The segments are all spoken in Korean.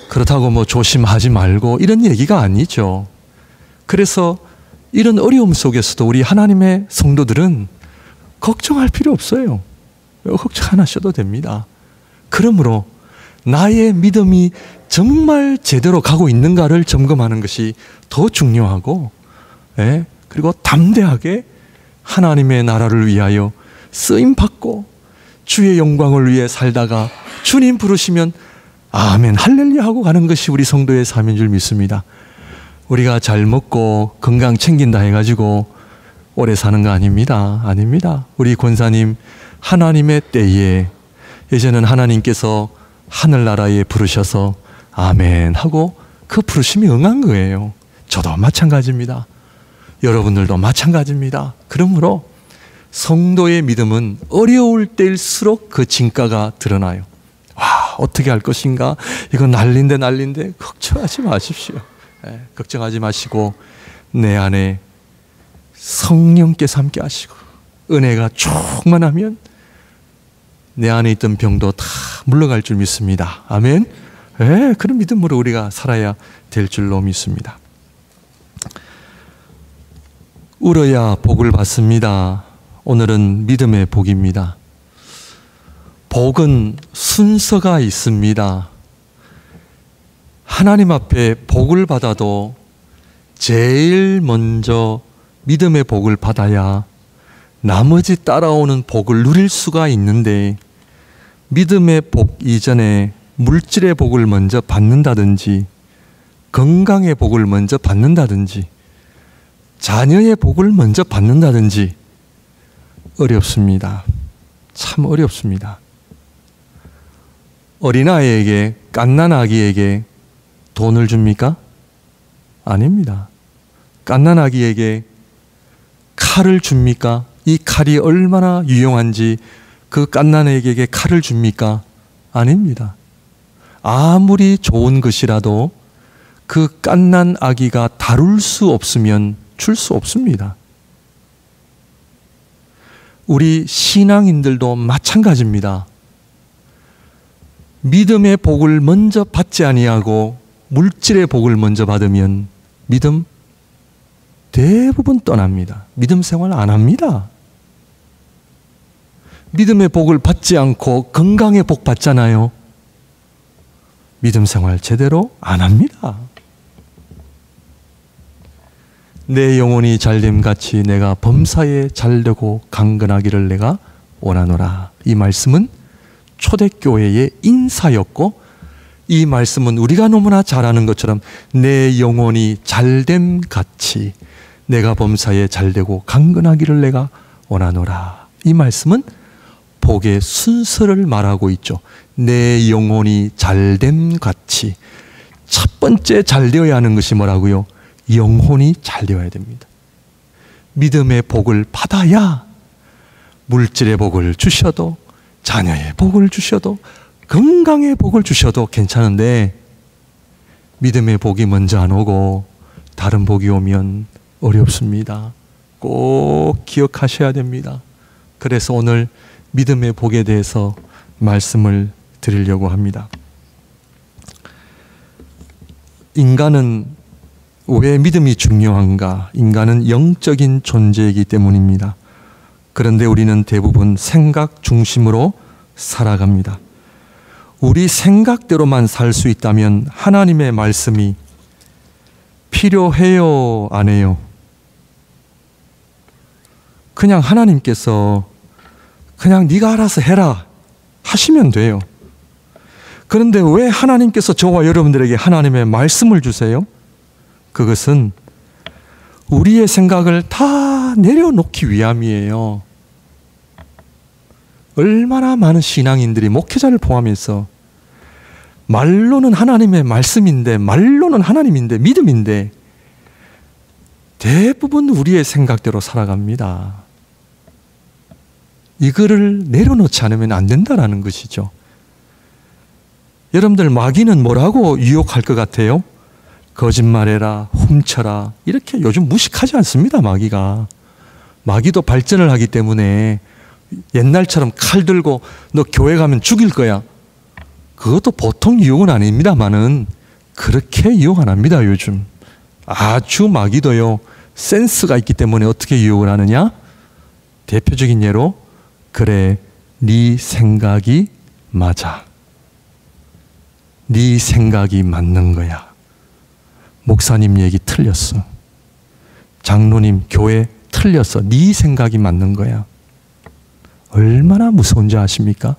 그렇다고 뭐 조심하지 말고 이런 얘기가 아니죠. 그래서 이런 어려움 속에서도 우리 하나님의 성도들은 걱정할 필요 없어요. 걱정 안 하셔도 됩니다. 그러므로 나의 믿음이 정말 제대로 가고 있는가를 점검하는 것이 더 중요하고, 그리고 담대하게 하나님의 나라를 위하여 쓰임받고 주의 영광을 위해 살다가 주님 부르시면 아멘 할렐루야 하고 가는 것이 우리 성도의 삶인 줄 믿습니다. 우리가 잘 먹고 건강 챙긴다 해가지고 오래 사는 거 아닙니다. 아닙니다. 우리 권사님 하나님의 때에 이제는 하나님께서 하늘나라에 부르셔서 아멘 하고 그 부르심이 응한 거예요. 저도 마찬가지입니다. 여러분들도 마찬가지입니다. 그러므로 성도의 믿음은 어려울 때일수록 그 진가가 드러나요. 와, 어떻게 할 것인가? 이건 난리인데 걱정하지 마십시오. 걱정하지 마시고 내 안에 성령께서 함께 하시고 은혜가 충만하면 내 안에 있던 병도 다 물러갈 줄 믿습니다. 아멘. 그런 믿음으로 우리가 살아야 될 줄로 믿습니다. 울어야 복을 받습니다. 오늘은 믿음의 복입니다. 복은 순서가 있습니다. 하나님 앞에 복을 받아도 제일 먼저 믿음의 복을 받아야 나머지 따라오는 복을 누릴 수가 있는데, 믿음의 복 이전에 물질의 복을 먼저 받는다든지 건강의 복을 먼저 받는다든지 자녀의 복을 먼저 받는다든지 어렵습니다. 참 어렵습니다. 어린아이에게, 갓난아기에게 돈을 줍니까? 아닙니다. 갓난아기에게 칼을 줍니까? 이 칼이 얼마나 유용한지 그 갓난아기에게 칼을 줍니까? 아닙니다. 아무리 좋은 것이라도 그 갓난아기가 다룰 수 없으면 줄 수 없습니다. 우리 신앙인들도 마찬가지입니다. 믿음의 복을 먼저 받지 아니하고 물질의 복을 먼저 받으면 믿음 대부분 떠납니다. 믿음 생활 안 합니다. 믿음의 복을 받지 않고 건강의 복 받잖아요. 믿음 생활 제대로 안 합니다. 내 영혼이 잘됨 같이 내가 범사에 잘되고 강건하기를 내가 원하노라. 이 말씀은 초대교회의 인사였고, 이 말씀은 우리가 너무나 잘 아는 것처럼 내 영혼이 잘됨 같이 내가 범사에 잘되고 강건하기를 내가 원하노라. 이 말씀은 복의 순서를 말하고 있죠. 내 영혼이 잘됨 같이 첫 번째 잘 되어야 하는 것이 뭐라고요? 영혼이 잘 되어야 됩니다. 믿음의 복을 받아야 물질의 복을 주셔도 자녀의 복을 주셔도 건강의 복을 주셔도 괜찮은데, 믿음의 복이 먼저 안 오고 다른 복이 오면 어렵습니다. 꼭 기억하셔야 됩니다. 그래서 오늘 믿음의 복에 대해서 말씀을 드리려고 합니다. 인간은 왜 믿음이 중요한가? 인간은 영적인 존재이기 때문입니다. 그런데 우리는 대부분 생각 중심으로 살아갑니다. 우리 생각대로만 살 수 있다면 하나님의 말씀이 필요해요? 안 해요? 그냥 하나님께서 그냥 네가 알아서 해라 하시면 돼요. 그런데 왜 하나님께서 저와 여러분들에게 하나님의 말씀을 주세요? 그것은 우리의 생각을 다 내려놓기 위함이에요. 얼마나 많은 신앙인들이 목회자를 포함해서 말로는 하나님의 말씀인데, 말로는 하나님인데, 믿음인데 대부분 우리의 생각대로 살아갑니다. 이거를 내려놓지 않으면 안 된다는 것이죠. 여러분들, 마귀는 뭐라고 유혹할 것 같아요? 거짓말해라, 훔쳐라, 이렇게 요즘 무식하지 않습니다. 마귀도 발전을 하기 때문에 옛날처럼 칼 들고 너 교회 가면 죽일 거야, 그것도 보통 유혹은 아닙니다만은 그렇게 유혹 안 합니다, 요즘. 아주 마귀도요, 센스가 있기 때문에 어떻게 유혹을 하느냐? 대표적인 예로, 그래, 네 생각이 맞아. 네 생각이 맞는 거야. 목사님 얘기 틀렸어. 장로님 교회 틀렸어. 네 생각이 맞는 거야. 얼마나 무서운지 아십니까?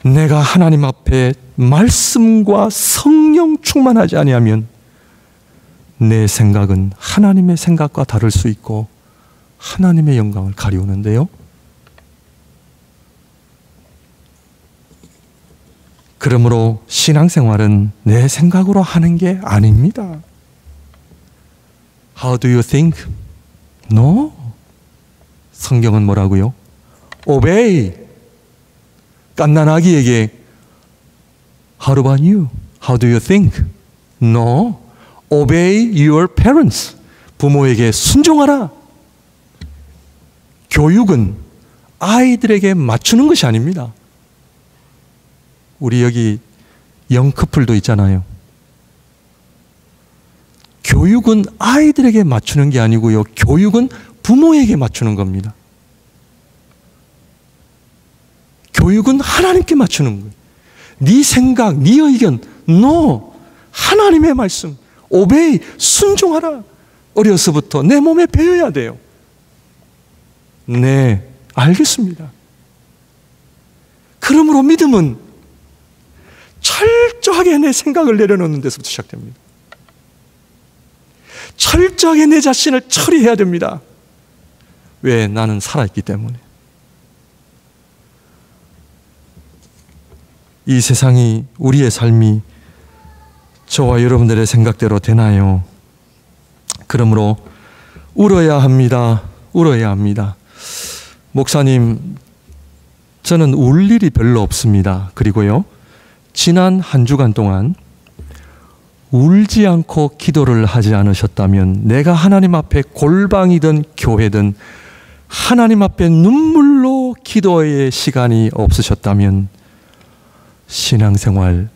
내가 하나님 앞에 말씀과 성령 충만하지 아니하면 내 생각은 하나님의 생각과 다를 수 있고 하나님의 영광을 가리우는데요. 그러므로 신앙생활은 내 생각으로 하는 게 아닙니다. How do you think? No. 성경은 뭐라고요? Obey. 갓난아기에게 How about you? How do you think? No. Obey your parents. 부모에게 순종하라. 교육은 아이들에게 맞추는 것이 아닙니다. 우리 여기 영커플도 있잖아요. 교육은 아이들에게 맞추는 게 아니고요. 교육은 부모에게 맞추는 겁니다. 교육은 하나님께 맞추는 거예요. 네 생각, 네 의견, no. 하나님의 말씀, obey, 순종하라. 어려서부터 내 몸에 배워야 돼요. 네, 알겠습니다. 그러므로 믿음은 철저하게 내 생각을 내려놓는 데서부터 시작됩니다. 철저하게 내 자신을 처리해야 됩니다. 왜? 나는 살아있기 때문에. 이 세상이, 우리의 삶이 저와 여러분들의 생각대로 되나요? 그러므로 울어야 합니다. 울어야 합니다. 목사님, 저는 울 일이 별로 없습니다. 그리고요, 지난 한 주간 동안 울지 않고 기도를 하지 않으셨다면, 내가 하나님 앞에 골방이든 교회든 하나님 앞에 눈물로 기도의 시간이 없으셨다면 신앙생활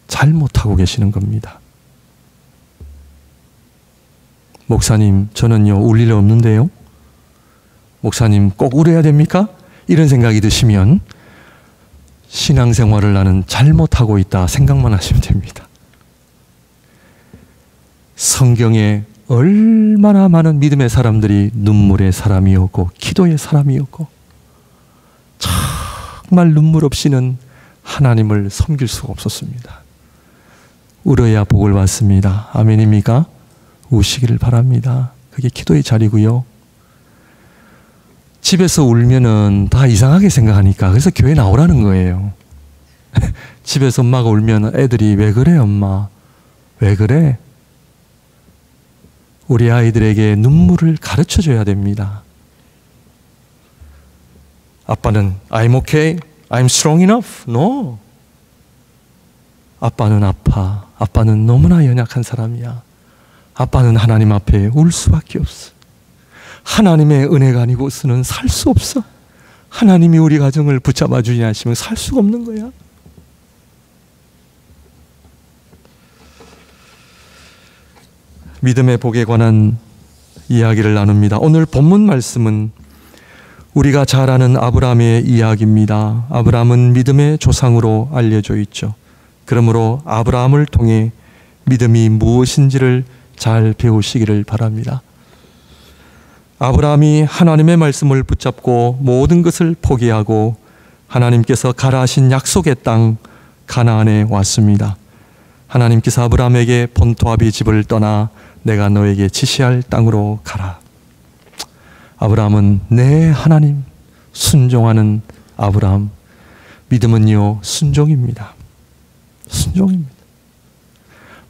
잘못하고 계시는 겁니다. 목사님, 저는요 울 일 없는데요. 목사님, 꼭 울어야 됩니까? 이런 생각이 드시면 신앙생활을 나는 잘못하고 있다 생각만 하시면 됩니다. 성경에 얼마나 많은 믿음의 사람들이 눈물의 사람이었고 기도의 사람이었고, 정말 눈물 없이는 하나님을 섬길 수가 없었습니다. 울어야 복을 받습니다. 아멘입니까? 우시기를 바랍니다. 그게 기도의 자리고요. 집에서 울면은 다 이상하게 생각하니까 그래서 교회 나오라는 거예요. 집에서 엄마가 울면 애들이 왜 그래 엄마? 왜 그래? 우리 아이들에게 눈물을 가르쳐줘야 됩니다. 아빠는 I'm okay, I'm strong enough. No. 아빠는 아파. 아빠는 너무나 연약한 사람이야. 아빠는 하나님 앞에 울 수밖에 없어. 하나님의 은혜가 아니고서는 살 수 없어. 하나님이 우리 가정을 붙잡아 주지 않으시면 살 수가 없는 거야. 믿음의 복에 관한 이야기를 나눕니다. 오늘 본문 말씀은 우리가 잘 아는 아브라함의 이야기입니다. 아브라함은 믿음의 조상으로 알려져 있죠. 그러므로 아브라함을 통해 믿음이 무엇인지를 잘 배우시기를 바랍니다. 아브라함이 하나님의 말씀을 붙잡고 모든 것을 포기하고 하나님께서 가라 하신 약속의 땅 가나안에 왔습니다. 하나님께서 아브라함에게 본토아비 집을 떠나 내가 너에게 지시할 땅으로 가라. 아브라함은 내 하나님, 순종하는 아브라함. 믿음은요 순종입니다. 순종입니다.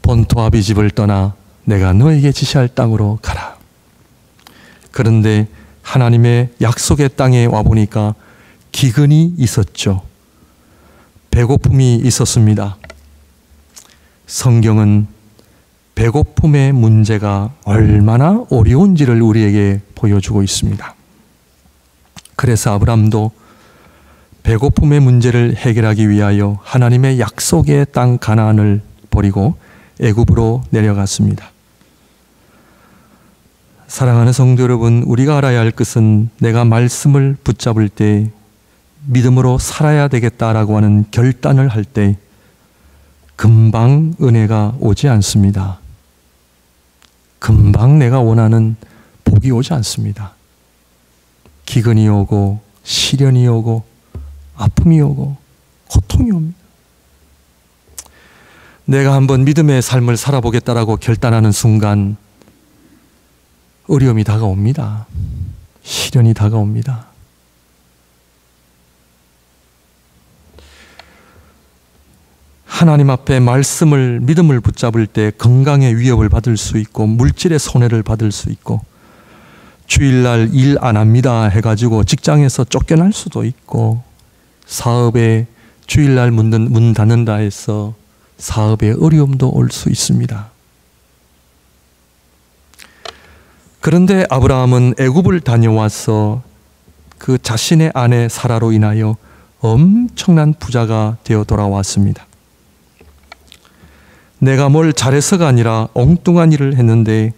본토아비 집을 떠나 내가 너에게 지시할 땅으로 가라. 그런데 하나님의 약속의 땅에 와보니까 기근이 있었죠. 배고픔이 있었습니다. 성경은 배고픔의 문제가 얼마나 어려운지를 우리에게 보여주고 있습니다. 그래서 아브라함도 배고픔의 문제를 해결하기 위하여 하나님의 약속의 땅 가나안을 버리고 애굽으로 내려갔습니다. 사랑하는 성도 여러분, 우리가 알아야 할 것은 내가 말씀을 붙잡을 때 믿음으로 살아야 되겠다라고 하는 결단을 할 때 금방 은혜가 오지 않습니다. 금방 내가 원하는 복이 오지 않습니다. 기근이 오고 시련이 오고 아픔이 오고 고통이 옵니다. 내가 한번 믿음의 삶을 살아보겠다라고 결단하는 순간 어려움이 다가옵니다. 시련이 다가옵니다. 하나님 앞에 말씀을, 믿음을 붙잡을 때 건강의 위협을 받을 수 있고 물질의 손해를 받을 수 있고 주일날 일 안 합니다 해가지고 직장에서 쫓겨날 수도 있고 사업에 주일날 문 닫는다 해서 사업에 어려움도 올 수 있습니다. 그런데 아브라함은 애굽을 다녀와서 그 자신의 아내 사라로 인하여 엄청난 부자가 되어 돌아왔습니다. 내가 뭘 잘해서가 아니라 엉뚱한 일을 했는데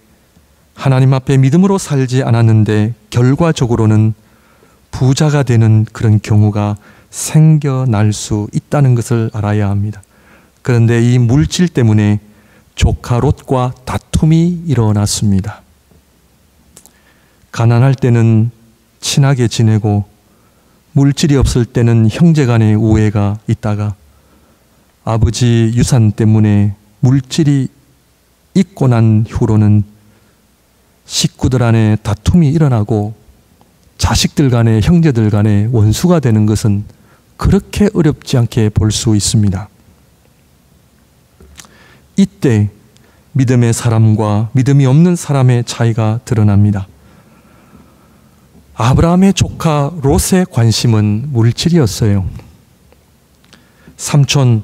하나님 앞에 믿음으로 살지 않았는데 결과적으로는 부자가 되는 그런 경우가 생겨날 수 있다는 것을 알아야 합니다. 그런데 이 물질 때문에 조카 롯과 다툼이 일어났습니다. 가난할 때는 친하게 지내고 물질이 없을 때는 형제 간의 우애가 있다가 아버지 유산 때문에 물질이 있고 난 후로는 식구들 안에 다툼이 일어나고 자식들 간에 형제들 간에 원수가 되는 것은 그렇게 어렵지 않게 볼 수 있습니다. 이때 믿음의 사람과 믿음이 없는 사람의 차이가 드러납니다. 아브라함의 조카 롯의 관심은 물질이었어요. 삼촌,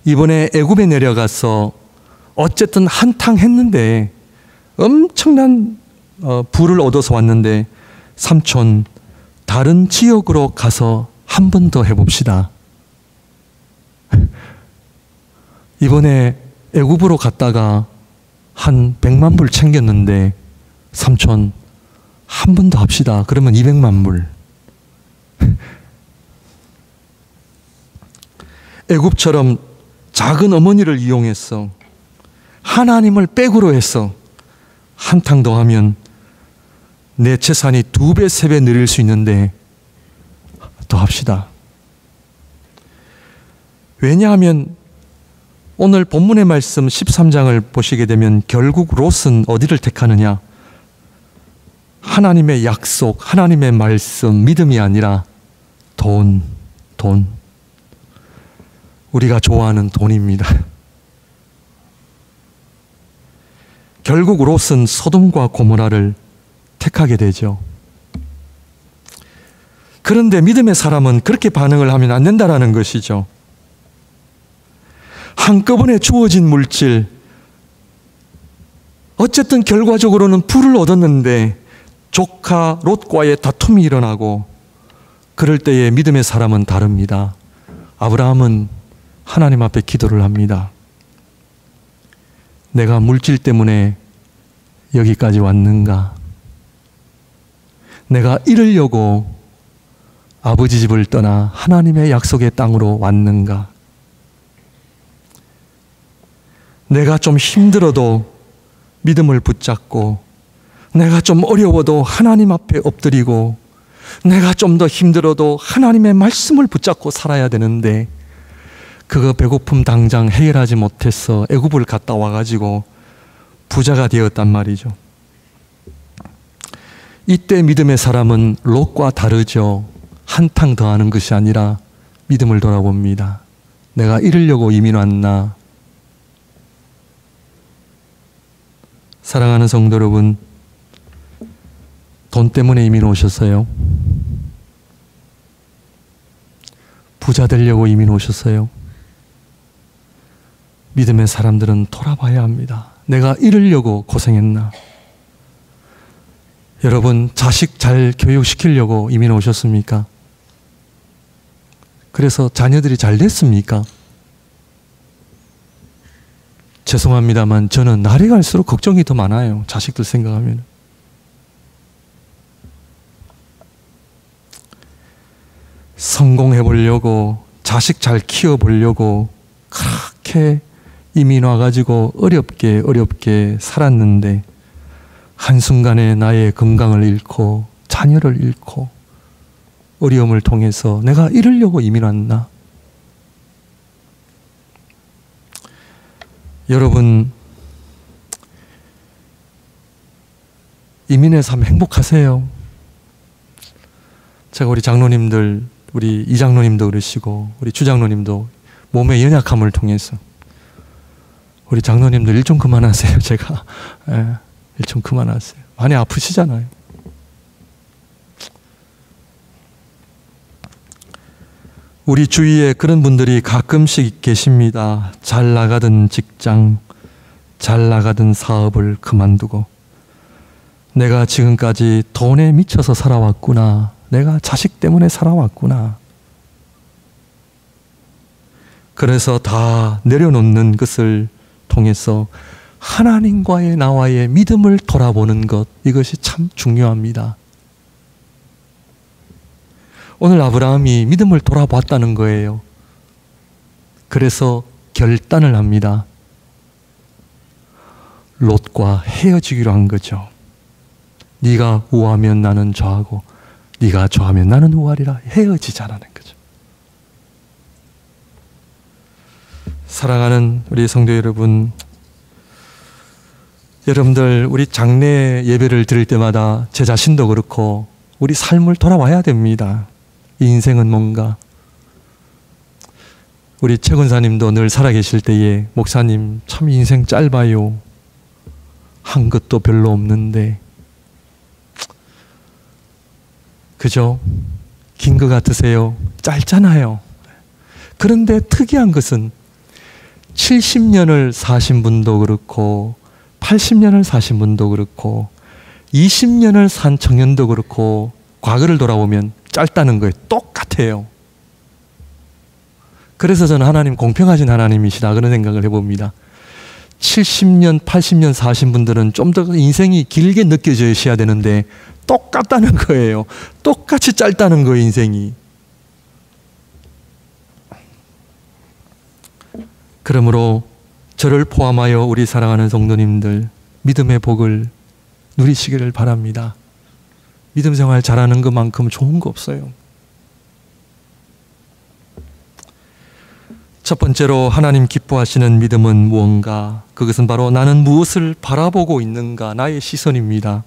이번에 애굽에 내려가서 어쨌든 한탕 했는데 엄청난 부를 얻어서 왔는데 삼촌, 다른 지역으로 가서 한 번 더 해봅시다. 이번에 애굽으로 갔다가 한 100만 불 챙겼는데 삼촌, 한 번 더 합시다. 그러면 200만 불. 애굽처럼 작은 어머니를 이용해서 하나님을 백으로 해서 한탕 더 하면 내 재산이 2배, 3배 늘릴 수 있는데 더 합시다. 왜냐하면 오늘 본문의 말씀 13장을 보시게 되면 결국 롯은 어디를 택하느냐? 하나님의 약속, 하나님의 말씀, 믿음이 아니라 돈. 우리가 좋아하는 돈입니다. 결국 롯은 소돔과 고모라를 택하게 되죠. 그런데 믿음의 사람은 그렇게 반응을 하면 안 된다라는 것이죠. 한꺼번에 주어진 물질, 어쨌든 결과적으로는 부를 얻었는데 조카 롯과의 다툼이 일어나고 그럴 때에 믿음의 사람은 다릅니다. 아브라함은 하나님 앞에 기도를 합니다. 내가 물질 때문에 여기까지 왔는가? 내가 이루려고 아버지 집을 떠나 하나님의 약속의 땅으로 왔는가? 내가 좀 힘들어도 믿음을 붙잡고 내가 좀 어려워도 하나님 앞에 엎드리고 내가 좀 더 힘들어도 하나님의 말씀을 붙잡고 살아야 되는데 그거 배고픔 당장 해결하지 못해서 애굽을 갔다 와가지고 부자가 되었단 말이죠. 이때 믿음의 사람은 롯과 다르죠. 한탕 더 하는 것이 아니라 믿음을 돌아봅니다. 내가 이루려고 이민 왔나? 사랑하는 성도 여러분, 돈 때문에 이민 오셨어요? 부자 되려고 이민 오셨어요? 믿음의 사람들은 돌아봐야 합니다. 내가 이루려고 고생했나? 여러분, 자식 잘 교육시키려고 이민 오셨습니까? 그래서 자녀들이 잘 됐습니까? 죄송합니다만 저는 날이 갈수록 걱정이 더 많아요. 자식들 생각하면. 성공해 보려고, 자식 잘 키워 보려고 그렇게 이민 와가지고 어렵게 살았는데 한순간에 나의 건강을 잃고 자녀를 잃고 어려움을 통해서 내가 이러려고 이민 왔나? 여러분, 이민의 삶 행복하세요? 제가 우리 장로님들, 우리 이장로님도 그러시고 우리 주장로님도 몸의 연약함을 통해서 우리 장로님들 일 좀 그만하세요. 제가 일 좀 그만하세요. 많이 아프시잖아요. 우리 주위에 그런 분들이 가끔씩 계십니다. 잘 나가던 직장, 잘 나가던 사업을 그만두고 내가 지금까지 돈에 미쳐서 살아왔구나. 내가 자식 때문에 살아왔구나. 그래서 다 내려놓는 것을 통해서 하나님과의 나와의 믿음을 돌아보는 것, 이것이 참 중요합니다. 오늘 아브라함이 믿음을 돌아봤다는 거예요. 그래서 결단을 합니다. 롯과 헤어지기로 한 거죠. 네가 우하면 나는 좌하고 네가 좌하면 나는 우하리라. 헤어지자라는 거죠. 사랑하는 우리 성도 여러분, 여러분들 우리 장례 예배를 드릴 때마다 제 자신도 그렇고 우리 삶을 돌아와야 됩니다. 이 인생은 뭔가. 우리 최 권사님도 늘 살아계실 때에 목사님 참 인생 짧아요. 한 것도 별로 없는데 그죠? 긴 것 같으세요? 짧잖아요. 그런데 특이한 것은 70년을 사신 분도 그렇고 80년을 사신 분도 그렇고 20년을 산 청년도 그렇고 과거를 돌아보면 짧다는 거예요. 똑같아요. 그래서 저는 하나님 공평하신 하나님이시다 그런 생각을 해봅니다. 70년, 80년 사신 분들은 좀 더 인생이 길게 느껴져야 되는데 똑같다는 거예요. 똑같이 짧다는 거예요, 인생이. 그러므로 저를 포함하여 우리 사랑하는 성도님들 믿음의 복을 누리시기를 바랍니다. 믿음 생활 잘하는 것만큼 좋은 거 없어요. 첫 번째로 하나님 기뻐하시는 믿음은 무언가? 그것은 바로 나는 무엇을 바라보고 있는가? 나의 시선입니다.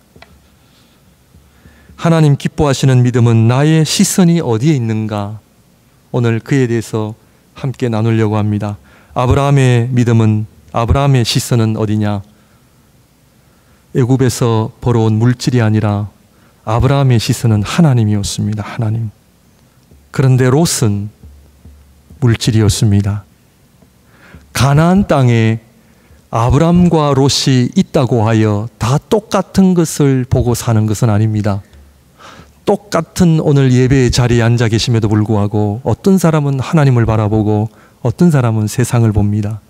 하나님 기뻐하시는 믿음은 나의 시선이 어디에 있는가? 오늘 그에 대해서 함께 나누려고 합니다. 아브라함의 믿음은, 아브라함의 시선은 어디냐? 애굽에서 벌어온 물질이 아니라 아브라함의 시선은 하나님이었습니다. 하나님. 그런데 롯은 물질이었습니다. 가나안 땅에 아브라함과 롯이 있다고 하여 다 똑같은 것을 보고 사는 것은 아닙니다. 똑같은 오늘 예배의 자리에 앉아 계심에도 불구하고 어떤 사람은 하나님을 바라보고 어떤 사람은 세상을 봅니다.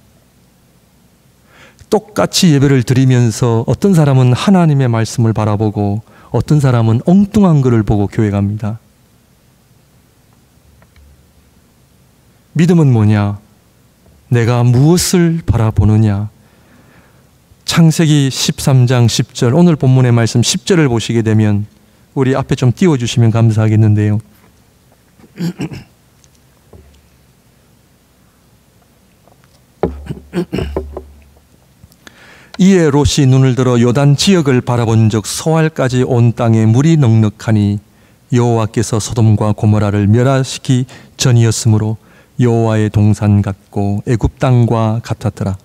똑같이 예배를 드리면서 어떤 사람은 하나님의 말씀을 바라보고 어떤 사람은 엉뚱한 것을 보고 교회 갑니다. 믿음은 뭐냐? 내가 무엇을 바라보느냐? 창세기 13장 10절, 오늘 본문의 말씀 10절을 보시게 되면 우리 앞에 좀 띄워주시면 감사하겠는데요. 이에 롯이 눈을 들어 요단 지역을 바라본 적 소알까지 온 땅에 물이 넉넉하니 여호와께서 소돔과 고모라를 멸하시기 전이었으므로 여호와의 동산 같고 애굽 땅과 같았더라.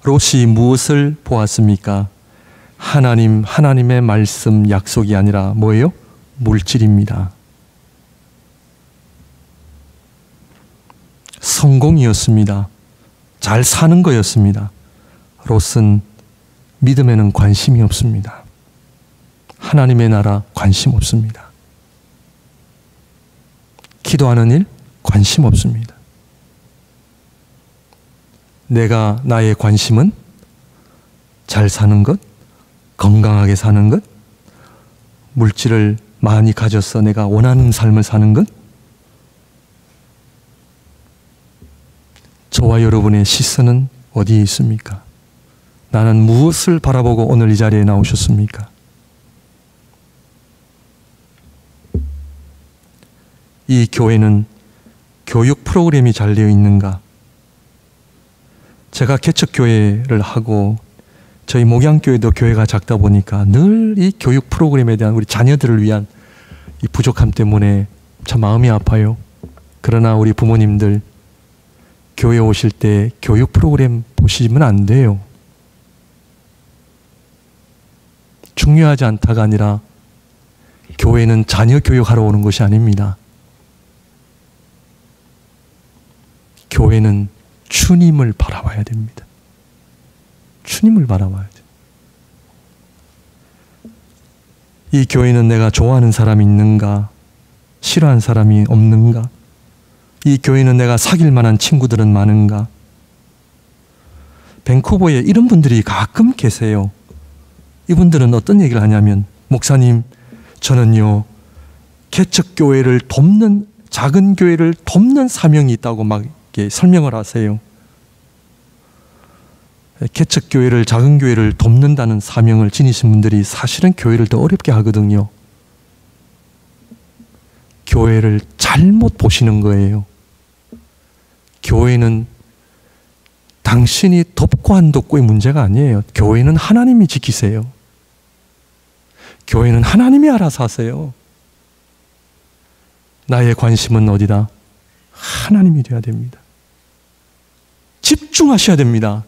롯이 무엇을 보았습니까? 하나님의 말씀 약속이 아니라 뭐예요? 물질입니다. 성공이었습니다. 잘 사는 거였습니다. 롯은 믿음에는 관심이 없습니다. 하나님의 나라 관심 없습니다. 기도하는 일 관심 없습니다. 나의 관심은 잘 사는 것, 건강하게 사는 것, 물질을 많이 가져서 내가 원하는 삶을 사는 것. 저와 여러분의 시선은 어디에 있습니까? 나는 무엇을 바라보고 오늘 이 자리에 나오셨습니까? 이 교회는 교육 프로그램이 잘 되어 있는가? 제가 개척교회를 하고 저희 목양교회도 교회가 작다 보니까 늘 이 교육 프로그램에 대한 우리 자녀들을 위한 이 부족함 때문에 참 마음이 아파요. 그러나 우리 부모님들 교회 오실 때 교육 프로그램 보시면 안 돼요. 중요하지 않다가 아니라 교회는 자녀 교육하러 오는 것이 아닙니다. 교회는 주님을 바라봐야 됩니다. 주님을 바라봐야 돼요. 이 교회는 내가 좋아하는 사람이 있는가? 싫어하는 사람이 없는가? 이 교회는 내가 사귈 만한 친구들은 많은가? 밴쿠버에 이런 분들이 가끔 계세요. 이분들은 어떤 얘기를 하냐면, 목사님, 저는요, 개척교회를 돕는, 작은 교회를 돕는 사명이 있다고 막 이렇게 설명을 하세요. 개척교회를, 작은 교회를 돕는다는 사명을 지니신 분들이 사실은 교회를 더 어렵게 하거든요. 교회를 잘못 보시는 거예요. 교회는 당신이 돕고 안 돕고의 문제가 아니에요. 교회는 하나님이 지키세요. 교회는 하나님이 알아서 하세요. 나의 관심은 어디다? 하나님이 되어야 됩니다. 집중하셔야 됩니다.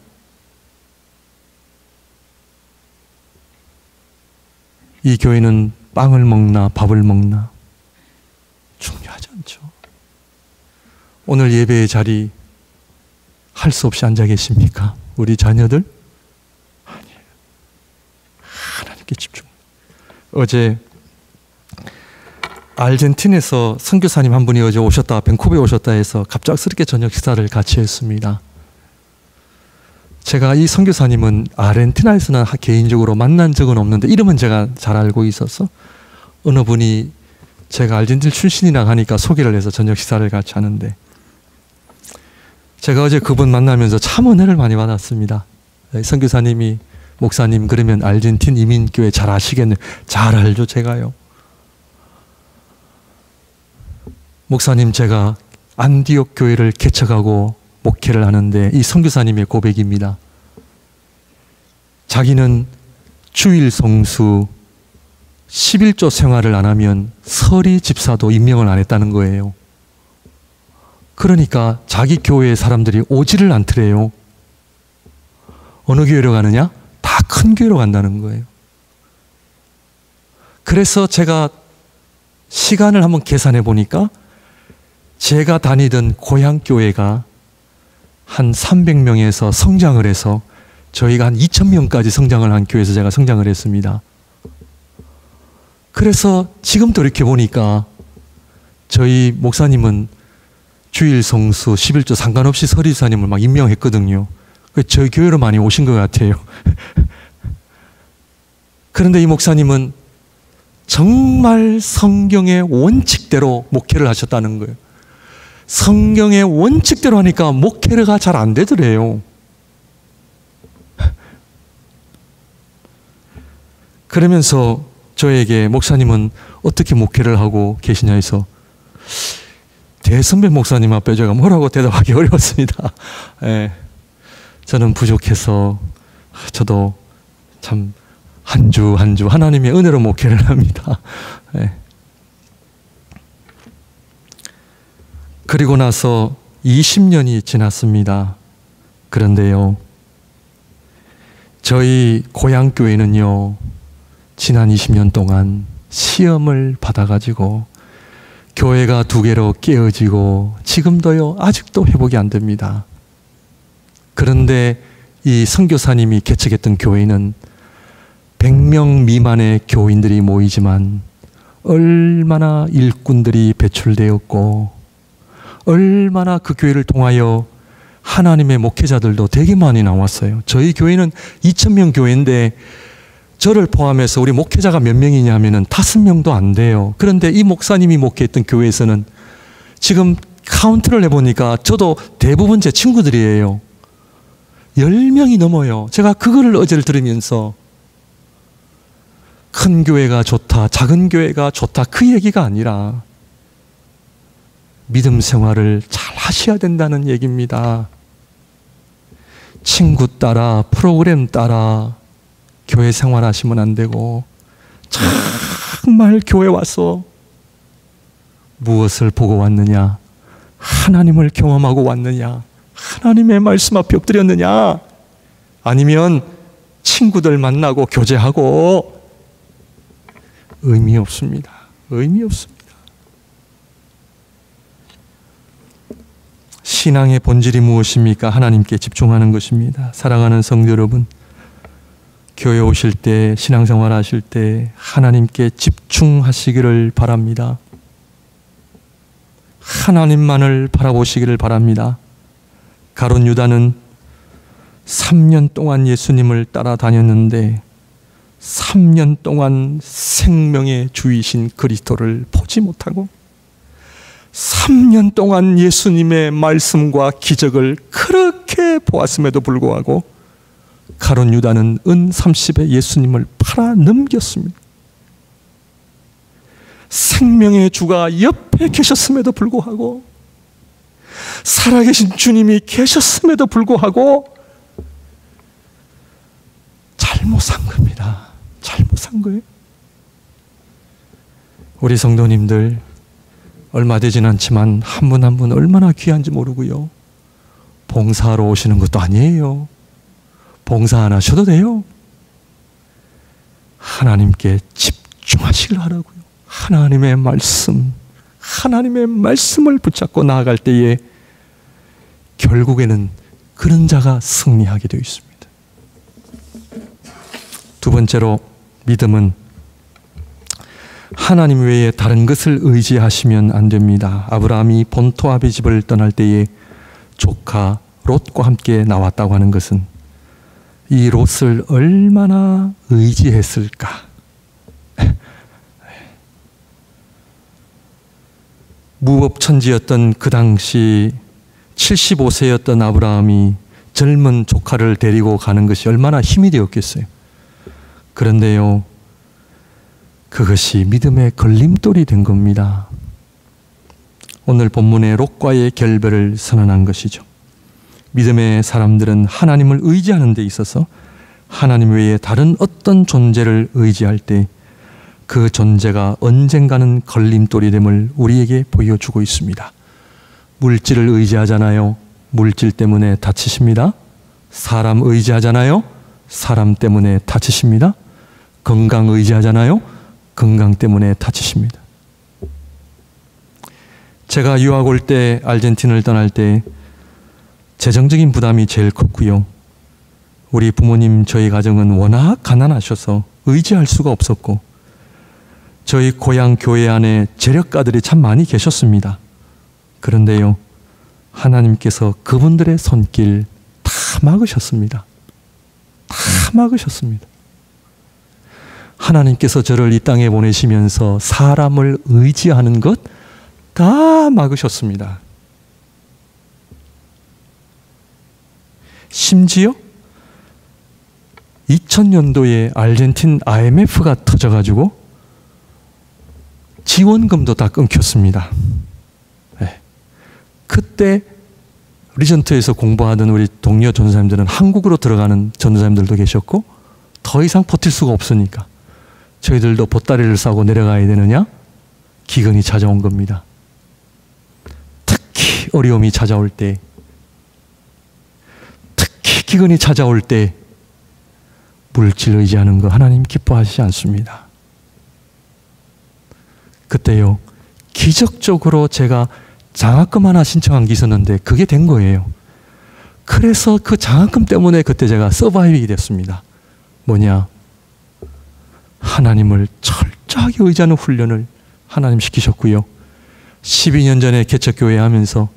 이 교회는 빵을 먹나 밥을 먹나 중요하지 않죠. 오늘 예배의 자리 할 수 없이 앉아 계십니까? 우리 자녀들? 아니에요. 하나님께 집중. 어제 아르헨틴에서 선교사님 한 분이 어제 오셨다, 밴쿠버에 오셨다 해서 갑작스럽게 저녁 식사를 같이 했습니다. 제가 이 선교사님은 아르헨티나에서는 개인적으로 만난 적은 없는데 이름은 제가 잘 알고 있어서 어느 분이 제가 아르헨티나 출신이라 하니까 소개를 해서 저녁 식사를 같이 하는데, 제가 어제 그분 만나면서 참 은혜를 많이 받았습니다. 선교사님이, 목사님 그러면 아르헨틴 이민교회 잘 아시겠네요. 잘 알죠, 제가요. 목사님, 제가 안디옥 교회를 개척하고 목회를 하는데 이 선교사님의 고백입니다. 자기는 주일 성수 11조 생활을 안 하면 서리 집사도 임명을 안 했다는 거예요. 그러니까 자기 교회의 사람들이 오지를 않더래요. 어느 교회로 가느냐? 다 큰 교회로 간다는 거예요. 그래서 제가 시간을 한번 계산해 보니까 제가 다니던 고향교회가 한 300명에서 성장을 해서 저희가 한 2,000명까지 성장을 한 교회에서 제가 성장을 했습니다. 그래서 지금 돌이켜 보니까 저희 목사님은 주일 성수 11조 상관없이 서리사님을 막 임명했거든요. 저희 교회로 많이 오신 것 같아요. 그런데 이 목사님은 정말 성경의 원칙대로 목회를 하셨다는 거예요. 성경의 원칙대로 하니까 목회가 잘 안 되더래요. 그러면서 저에게 목사님은 어떻게 목회를 하고 계시냐 해서 대선배 목사님 앞에 제가 뭐라고 대답하기 어려웠습니다. 예, 저는 부족해서 저도 참 한 주 한 주 하나님의 은혜로 목회를 합니다. 예. 그리고 나서 20년이 지났습니다. 그런데요, 저희 고향교회는요, 지난 20년 동안 시험을 받아가지고 교회가 2개로 깨어지고 지금도요, 아직도 회복이 안 됩니다. 그런데 이 선교사님이 개척했던 교회는 100명 미만의 교인들이 모이지만 얼마나 일꾼들이 배출되었고 얼마나 그 교회를 통하여 하나님의 목회자들도 되게 많이 나왔어요. 저희 교회는 2,000명 교회인데 저를 포함해서 우리 목회자가 몇 명이냐 하면은 5명도 안 돼요. 그런데 이 목사님이 목회했던 교회에서는 지금 카운트를 해보니까 저도 대부분 제 친구들이에요. 10명이 넘어요. 제가 그거를 어제를 들으면서 큰 교회가 좋다, 작은 교회가 좋다, 그 얘기가 아니라 믿음 생활을 잘 하셔야 된다는 얘기입니다. 친구 따라, 프로그램 따라 교회 생활 하시면 안 되고, 정말 교회 와서 무엇을 보고 왔느냐? 하나님을 경험하고 왔느냐? 하나님의 말씀 앞에 엎드렸느냐? 아니면 친구들 만나고 교제하고, 의미 없습니다. 의미 없습니다. 신앙의 본질이 무엇입니까? 하나님께 집중하는 것입니다. 사랑하는 성도 여러분, 교회 오실 때, 신앙생활 하실 때 하나님께 집중하시기를 바랍니다. 하나님만을 바라보시기를 바랍니다. 가룟 유다는 3년 동안 예수님을 따라다녔는데 3년 동안 생명의 주이신 그리스도를 보지 못하고 3년 동안 예수님의 말씀과 기적을 그렇게 보았음에도 불구하고 가룟 유다는 은 30에 예수님을 팔아 넘겼습니다. 생명의 주가 옆에 계셨음에도 불구하고, 살아계신 주님이 계셨음에도 불구하고 잘못 산 겁니다. 잘못 산 거예요. 우리 성도님들 얼마 되진 않지만 한 분 한 분 얼마나 귀한지 모르고요. 봉사하러 오시는 것도 아니에요. 봉사 안 하셔도 돼요. 하나님께 집중하시길 하라고요. 하나님의 말씀을 붙잡고 나아갈 때에 결국에는 그런 자가 승리하게 되어 있습니다. 두 번째로, 믿음은 하나님 외에 다른 것을 의지하시면 안 됩니다. 아브라함이 본토 아비 집을 떠날 때에 조카 롯과 함께 나왔다고 하는 것은 이 롯을 얼마나 의지했을까. 무법천지였던 그 당시 75세였던 아브라함이 젊은 조카를 데리고 가는 것이 얼마나 힘이 되었겠어요. 그런데요, 그것이 믿음의 걸림돌이 된 겁니다. 오늘 본문의 롯과의 결별을 선언한 것이죠. 믿음의 사람들은 하나님을 의지하는 데 있어서 하나님 외에 다른 어떤 존재를 의지할 때 그 존재가 언젠가는 걸림돌이 됨을 우리에게 보여주고 있습니다. 물질을 의지하잖아요. 물질 때문에 다치십니다. 사람 의지하잖아요. 사람 때문에 다치십니다. 건강 의지하잖아요. 건강 때문에 다치십니다. 제가 유학 올 때, 아르헨티나를 떠날 때 재정적인 부담이 제일 컸고요. 우리 부모님, 저희 가정은 워낙 가난하셔서 의지할 수가 없었고, 저희 고향 교회 안에 재력가들이 참 많이 계셨습니다. 그런데요, 하나님께서 그분들의 손길 다 막으셨습니다. 다 막으셨습니다. 하나님께서 저를 이 땅에 보내시면서 사람을 의지하는 것 다 막으셨습니다. 심지어 2000년도에 아르헨틴 IMF가 터져가지고 지원금도 다 끊겼습니다. 네. 그때 리전트에서 공부하던 우리 동료 전도사님들은 한국으로 들어가는 전도사님들도 계셨고, 더 이상 버틸 수가 없으니까 저희들도 보따리를 싸고 내려가야 되느냐? 기근이 찾아온 겁니다. 특히 어려움이 찾아올 때, 특히 기근이 찾아올 때 물질 의지하는 거 하나님 기뻐하시지 않습니다. 그때요, 기적적으로 제가 장학금 하나 신청한 게 있었는데 그게 된 거예요. 그래서 그 장학금 때문에 그때 제가 서바이빙이 됐습니다. 뭐냐? 하나님을 철저하게 의지하는 훈련을 하나님 시키셨고요. 12년 전에 개척교회 하면서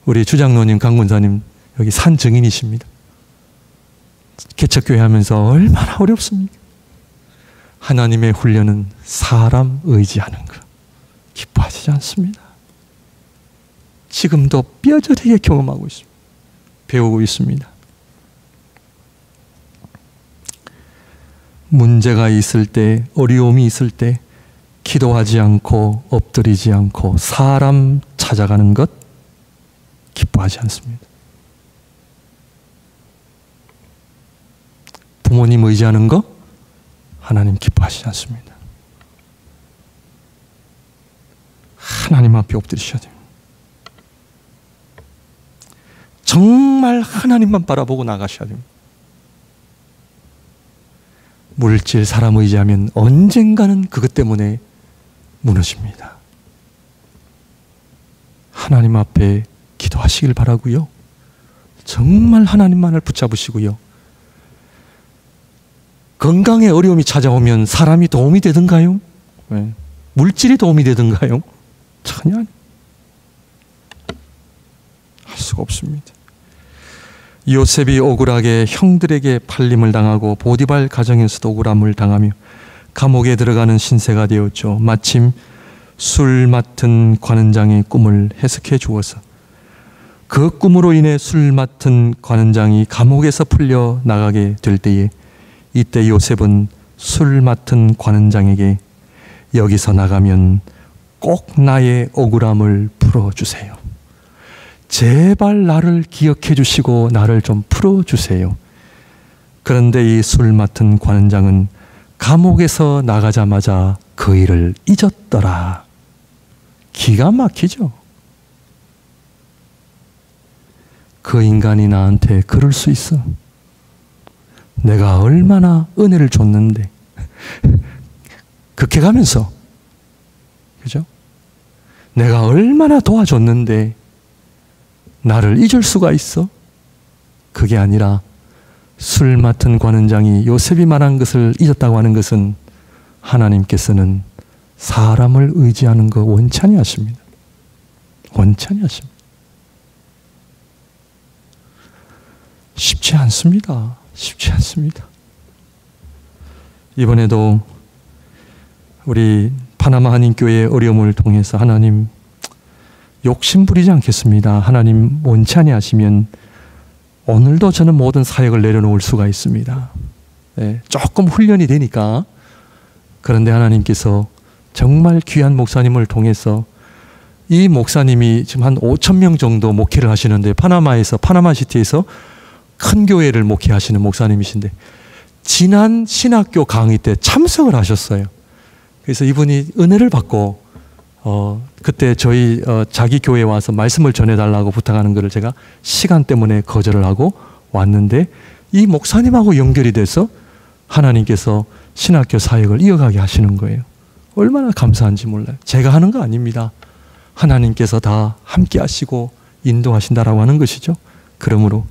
우리 주장로님, 강군사님 여기 산 증인이십니다. 개척교회 하면서 얼마나 어렵습니까? 하나님의 훈련은 사람 의지하는 것 기뻐하시지 않습니다. 지금도 뼈저리게 경험하고 있습니다. 배우고 있습니다. 문제가 있을 때, 어려움이 있을 때 기도하지 않고 엎드리지 않고 사람 찾아가는 것 기뻐하지 않습니다. 부모님 의지하는 거 하나님 기뻐하시지 않습니다. 하나님 앞에 엎드리셔야 됩니다. 정말 하나님만 바라보고 나가셔야 됩니다. 물질, 사람 의지하면 언젠가는 그것 때문에 무너집니다. 하나님 앞에 기도하시길 바라고요. 정말 하나님만을 붙잡으시고요. 건강에 어려움이 찾아오면 사람이 도움이 되든가요? 네. 물질이 도움이 되든가요? 전혀 할 수가 없습니다. 요셉이 억울하게 형들에게 팔림을 당하고 보디발 가정에서도 억울함을 당하며 감옥에 들어가는 신세가 되었죠. 마침 술 맡은 관원장의 꿈을 해석해 주어서 그 꿈으로 인해 술 맡은 관원장이 감옥에서 풀려 나가게 될 때에 이때 요셉은 술 맡은 관원장에게 여기서 나가면 꼭 나의 억울함을 풀어주세요. 제발 나를 기억해 주시고 나를 좀 풀어주세요. 그런데 이 술 맡은 관원장은 감옥에서 나가자마자 그 일을 잊었더라. 기가 막히죠. 그 인간이 나한테 그럴 수 있어. 내가 얼마나 은혜를 줬는데 그렇게 가면서, 그죠? 내가 얼마나 도와줬는데 나를 잊을 수가 있어? 그게 아니라 술 맡은 관원장이 요셉이 말한 것을 잊었다고 하는 것은 하나님께서는 사람을 의지하는 거 원찬히 하십니다. 원찬히 하십니다. 쉽지 않습니다. 쉽지 않습니다. 이번에도 우리 파나마 한인교회의 어려움을 통해서 하나님 욕심 부리지 않겠습니다. 하나님 원찬히 하시면 오늘도 저는 모든 사역을 내려놓을 수가 있습니다. 네, 조금 훈련이 되니까. 그런데 하나님께서 정말 귀한 목사님을 통해서 이 목사님이 지금 한 5,000명 정도 목회를 하시는데 파나마시티에서 큰 교회를 목회하시는 목사님이신데 지난 신학교 강의 때 참석을 하셨어요. 그래서 이분이 은혜를 받고 그때 저희 자기 교회에 와서 말씀을 전해달라고 부탁하는 것을 제가 시간 때문에 거절을 하고 왔는데 이 목사님하고 연결이 돼서 하나님께서 신학교 사역을 이어가게 하시는 거예요. 얼마나 감사한지 몰라요. 제가 하는 거 아닙니다. 하나님께서 다 함께 하시고 인도하신다라고 하는 것이죠. 그러므로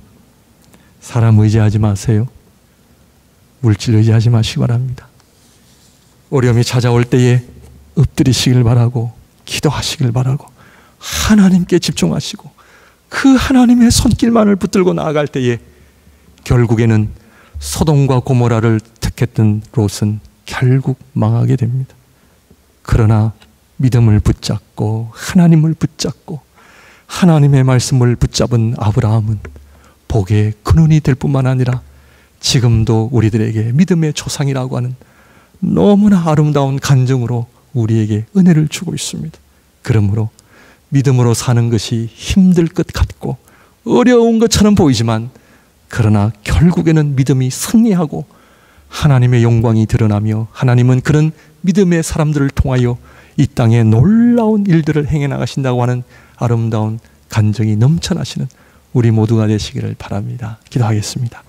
사람 의지하지 마세요. 물질 의지하지 마시기 바랍니다. 어려움이 찾아올 때에 엎드리시길 바라고 기도하시길 바라고 하나님께 집중하시고 그 하나님의 손길만을 붙들고 나아갈 때에 결국에는 소돔과 고모라를 택했던 롯은 결국 망하게 됩니다. 그러나 믿음을 붙잡고 하나님을 붙잡고 하나님의 말씀을 붙잡은 아브라함은 복의 근원이 될 뿐만 아니라 지금도 우리들에게 믿음의 조상이라고 하는 너무나 아름다운 간증으로 우리에게 은혜를 주고 있습니다. 그러므로 믿음으로 사는 것이 힘들 것 같고 어려운 것처럼 보이지만 그러나 결국에는 믿음이 승리하고 하나님의 영광이 드러나며 하나님은 그런 믿음의 사람들을 통하여 이 땅에 놀라운 일들을 행해 나가신다고 하는 아름다운 간증이 넘쳐나시는 우리 모두가 되시기를 바랍니다. 기도하겠습니다.